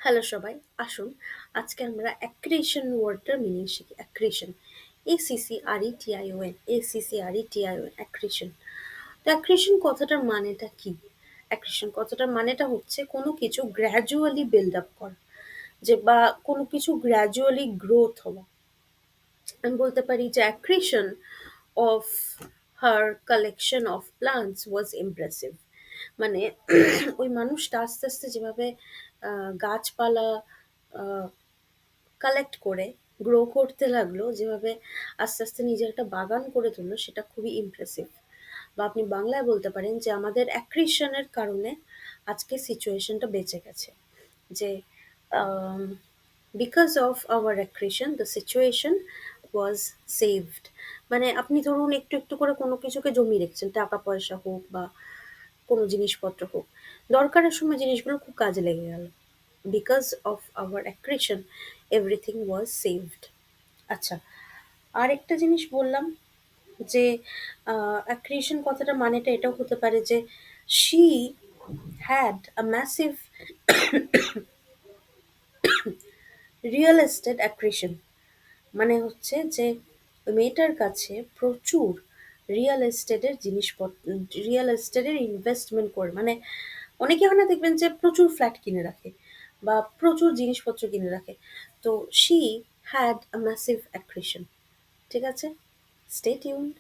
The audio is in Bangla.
হ্যালো সবাই, আসুন আজকে আমরা অ্যাক্রিশন ওয়ার্ডটার মিনিং শিখি। Accretion, ACCRETION, ACCRETION, accretion. তো অ্যাক্রিশন কথাটার মানেটা কি? অ্যাক্রিশন কথাটার মানেটা হচ্ছে কোনো কিছু গ্র্যাজুয়ালি বিল্ড আপ করা, যে বা কোনো কিছু গ্র্যাজুয়ালি গ্রোথ হওয়া। আমি বলতে পারি যে accretion of her collection of plants was impressive। মানে ওই মানুষটা আস্তে আস্তে যেভাবে গাছপালা কালেক্ট করে গ্রো করতে লাগলো, যেভাবে আস্তে আস্তে নিজের একটা বাগান করে তুললো, সেটা খুবই ইমপ্রেসিভ। বা আপনি বাংলায় বলতে পারেন যে আমাদের অ্যাক্রিশনের কারণে আজকে সিচুয়েশনটা বেঁচে গেছে। যে because of our accretion the situation was saved. মানে আপনি ধরুন একটু একটু করে কোনো কিছুকে জমিয়ে রেখেছেন, টাকা পয়সা হোক বা কোনো জিনিসপত্র হোক, দরকারের সময় জিনিসগুলো খুব কাজে লেগে গেল। Because of our accretion everything was saved. আচ্ছা, আর একটা জিনিস বললাম যে অ্যাক্রিশন কথাটা মানেটা এটাও হতে পারে যে she had a massive real estate accretion. মানে হচ্ছে যে ওই মেয়েটার কাছে প্রচুর রিয়েল এস্টেটের জিনিসপত্র, রিয়েল এস্টেটের ইনভেস্টমেন্ট করে, মানে অনেকে হয় না দেখবেন যে প্রচুর ফ্ল্যাট কিনে রাখে বা প্রচুর জিনিসপত্র কিনে রাখে। তো she had a massive accretion. ঠিক আছে, স্টে টিউনড।